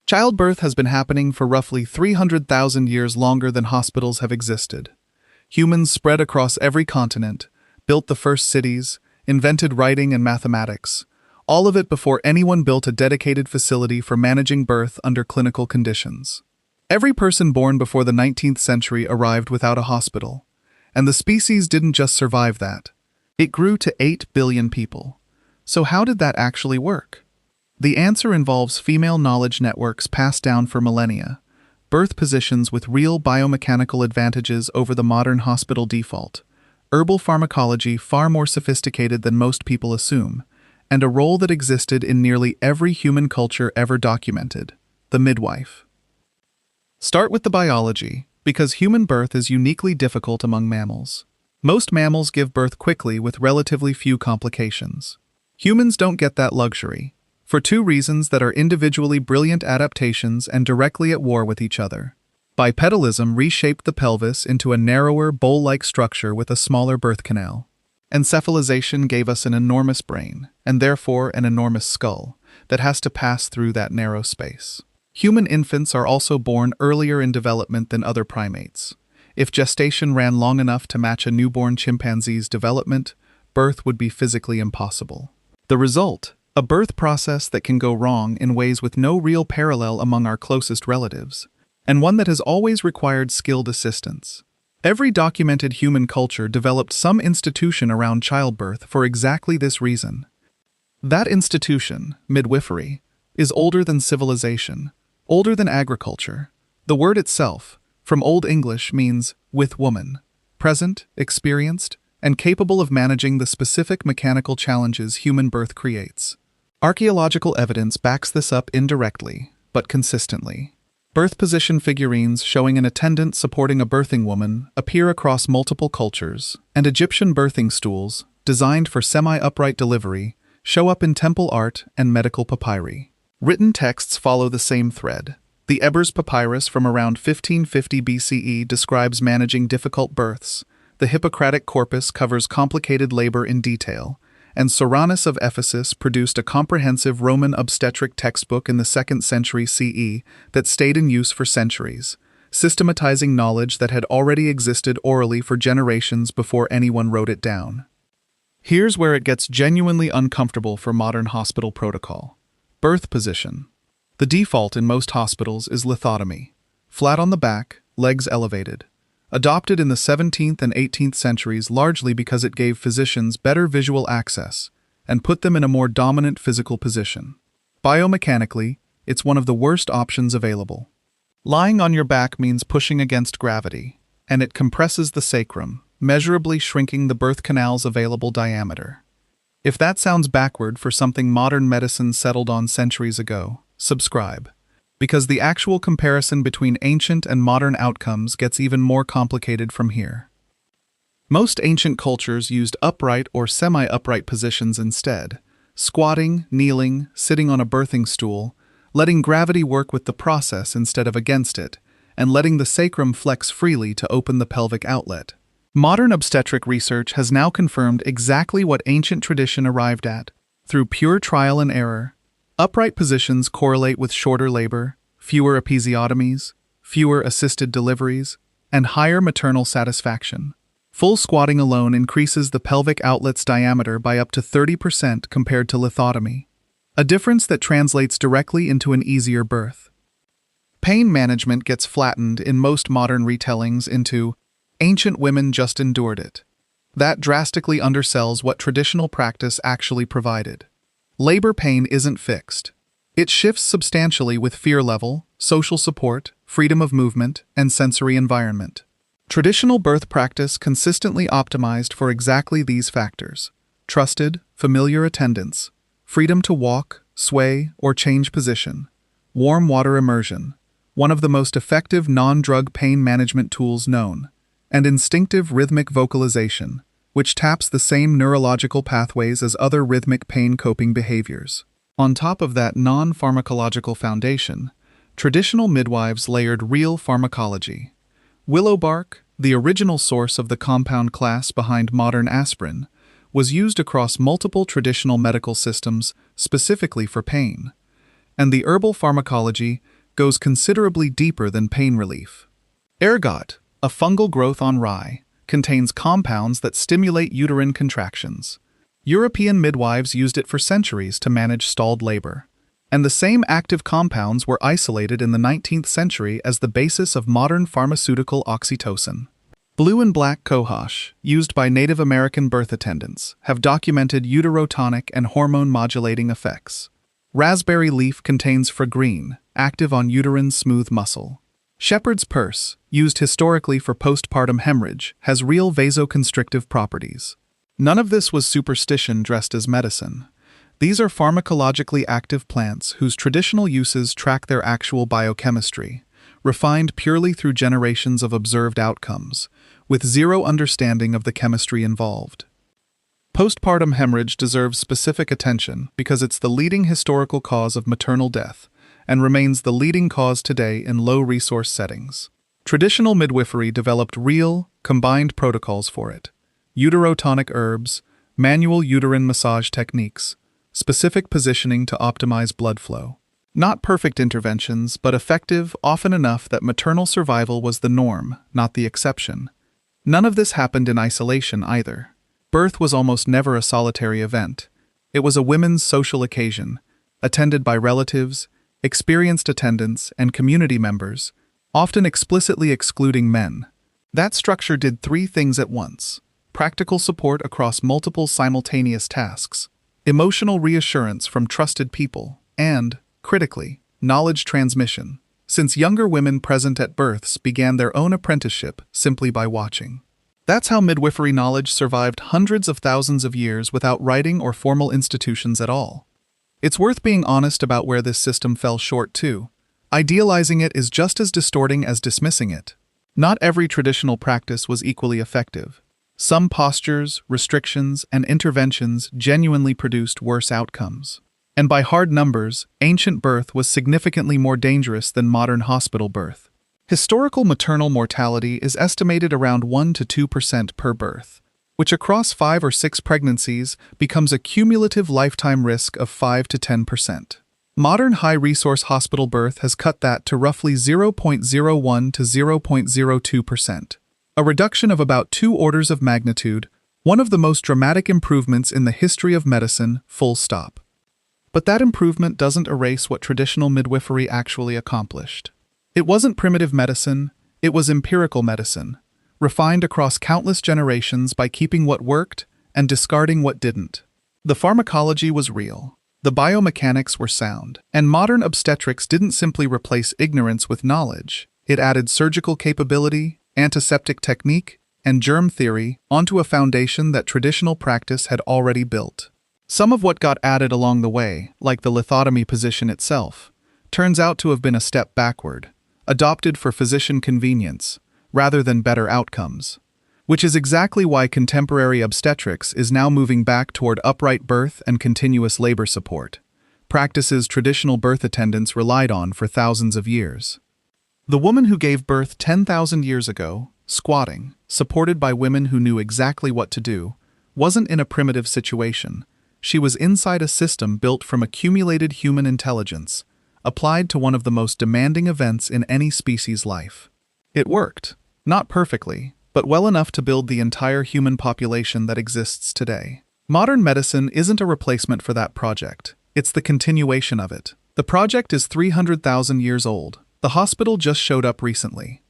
Childbirth has been happening for roughly 300,000 years longer than hospitals have existed. Humans spread across every continent, built the first cities, invented writing and mathematics, all of it before anyone built a dedicated facility for managing birth under clinical conditions. Every person born before the 19th century arrived without a hospital, and the species didn't just survive that. It grew to 8 billion people. So how did that actually work? The answer involves female knowledge networks passed down for millennia, birth positions with real biomechanical advantages over the modern hospital default, herbal pharmacology far more sophisticated than most people assume, and a role that existed in nearly every human culture ever documented, the midwife. Start with the biology, because human birth is uniquely difficult among mammals. Most mammals give birth quickly with relatively few complications. Humans don't get that luxury, for two reasons that are individually brilliant adaptations and directly at war with each other. Bipedalism reshaped the pelvis into a narrower, bowl-like structure with a smaller birth canal. Encephalization gave us an enormous brain, and therefore an enormous skull, that has to pass through that narrow space. Human infants are also born earlier in development than other primates. If gestation ran long enough to match a newborn chimpanzee's development, birth would be physically impossible. The result? A birth process that can go wrong in ways with no real parallel among our closest relatives, and one that has always required skilled assistance. Every documented human culture developed some institution around childbirth for exactly this reason. That institution, midwifery, is older than civilization, older than agriculture. The word itself, from Old English, means with woman, present, experienced, and capable of managing the specific mechanical challenges human birth creates. Archaeological evidence backs this up indirectly, but consistently. Birth position figurines showing an attendant supporting a birthing woman appear across multiple cultures, and Egyptian birthing stools, designed for semi-upright delivery, show up in temple art and medical papyri. Written texts follow the same thread. The Ebers Papyrus from around 1550 BCE describes managing difficult births. The Hippocratic Corpus covers complicated labor in detail, and Soranus of Ephesus produced a comprehensive Roman obstetric textbook in the 2nd century CE that stayed in use for centuries, systematizing knowledge that had already existed orally for generations before anyone wrote it down. Here's where it gets genuinely uncomfortable for modern hospital protocol. Birth position. The default in most hospitals is lithotomy, flat on the back, legs elevated. Adopted in the 17th and 18th centuries largely because it gave physicians better visual access and put them in a more dominant physical position. Biomechanically, it's one of the worst options available. Lying on your back means pushing against gravity, and it compresses the sacrum, measurably shrinking the birth canal's available diameter. If that sounds backward for something modern medicine settled on centuries ago, subscribe. Because the actual comparison between ancient and modern outcomes gets even more complicated from here. Most ancient cultures used upright or semi-upright positions instead, squatting, kneeling, sitting on a birthing stool, letting gravity work with the process instead of against it, and letting the sacrum flex freely to open the pelvic outlet. Modern obstetric research has now confirmed exactly what ancient tradition arrived at. Through pure trial and error, upright positions correlate with shorter labor, fewer episiotomies, fewer assisted deliveries, and higher maternal satisfaction. Full squatting alone increases the pelvic outlet's diameter by up to 30% compared to lithotomy, a difference that translates directly into an easier birth. Pain management gets flattened in most modern retellings into "ancient women just endured it." That drastically undersells what traditional practice actually provided. Labor pain isn't fixed. It shifts substantially with fear level, social support, freedom of movement, and sensory environment. Traditional birth practice consistently optimized for exactly these factors: trusted, familiar attendants, freedom to walk, sway, or change position, warm water immersion, one of the most effective non-drug pain management tools known, and instinctive rhythmic vocalization, which taps the same neurological pathways as other rhythmic pain coping behaviors. On top of that non-pharmacological foundation, traditional midwives layered real pharmacology. Willow bark, the original source of the compound class behind modern aspirin, was used across multiple traditional medical systems specifically for pain, and the herbal pharmacology goes considerably deeper than pain relief. Ergot, a fungal growth on rye, contains compounds that stimulate uterine contractions. European midwives used it for centuries to manage stalled labor. And the same active compounds were isolated in the 19th century as the basis of modern pharmaceutical oxytocin. Blue and black cohosh, used by Native American birth attendants, have documented uterotonic and hormone-modulating effects. Raspberry leaf contains fragrine, active on uterine smooth muscle. Shepherd's purse, used historically for postpartum hemorrhage, has real vasoconstrictive properties. None of this was superstition dressed as medicine. These are pharmacologically active plants whose traditional uses track their actual biochemistry, refined purely through generations of observed outcomes, with zero understanding of the chemistry involved. Postpartum hemorrhage deserves specific attention because it's the leading historical cause of maternal death and remains the leading cause today in low-resource settings. Traditional midwifery developed real, combined protocols for it: uterotonic herbs, manual uterine massage techniques, specific positioning to optimize blood flow. Not perfect interventions, but effective, often enough that maternal survival was the norm, not the exception. None of this happened in isolation either. Birth was almost never a solitary event. It was a women's social occasion, attended by relatives, experienced attendants, and community members, often explicitly excluding men. That structure did three things at once: practical support across multiple simultaneous tasks, emotional reassurance from trusted people, and, critically, knowledge transmission, since younger women present at births began their own apprenticeship simply by watching. That's how midwifery knowledge survived hundreds of thousands of years without writing or formal institutions at all. It's worth being honest about where this system fell short too. Idealizing it is just as distorting as dismissing it. Not every traditional practice was equally effective. Some postures, restrictions, and interventions genuinely produced worse outcomes. And by hard numbers, ancient birth was significantly more dangerous than modern hospital birth. Historical maternal mortality is estimated around 1 to 2% per birth, which across 5 or 6 pregnancies becomes a cumulative lifetime risk of 5 to 10%. Modern high-resource hospital birth has cut that to roughly 0.01 to 0.02%. A reduction of about 2 orders of magnitude, one of the most dramatic improvements in the history of medicine, full stop. But that improvement doesn't erase what traditional midwifery actually accomplished. It wasn't primitive medicine, it was empirical medicine, refined across countless generations by keeping what worked and discarding what didn't. The pharmacology was real, the biomechanics were sound, and modern obstetrics didn't simply replace ignorance with knowledge. It added surgical capability, antiseptic technique, and germ theory onto a foundation that traditional practice had already built. Some of what got added along the way, like the lithotomy position itself, turns out to have been a step backward, adopted for physician convenience, rather than better outcomes. Which is exactly why contemporary obstetrics is now moving back toward upright birth and continuous labor support, practices traditional birth attendants relied on for thousands of years. The woman who gave birth 10,000 years ago, squatting, supported by women who knew exactly what to do, wasn't in a primitive situation. She was inside a system built from accumulated human intelligence, applied to one of the most demanding events in any species' life. It worked, not perfectly, but well enough to build the entire human population that exists today. Modern medicine isn't a replacement for that project, it's the continuation of it. The project is 300,000 years old. The hospital just showed up recently.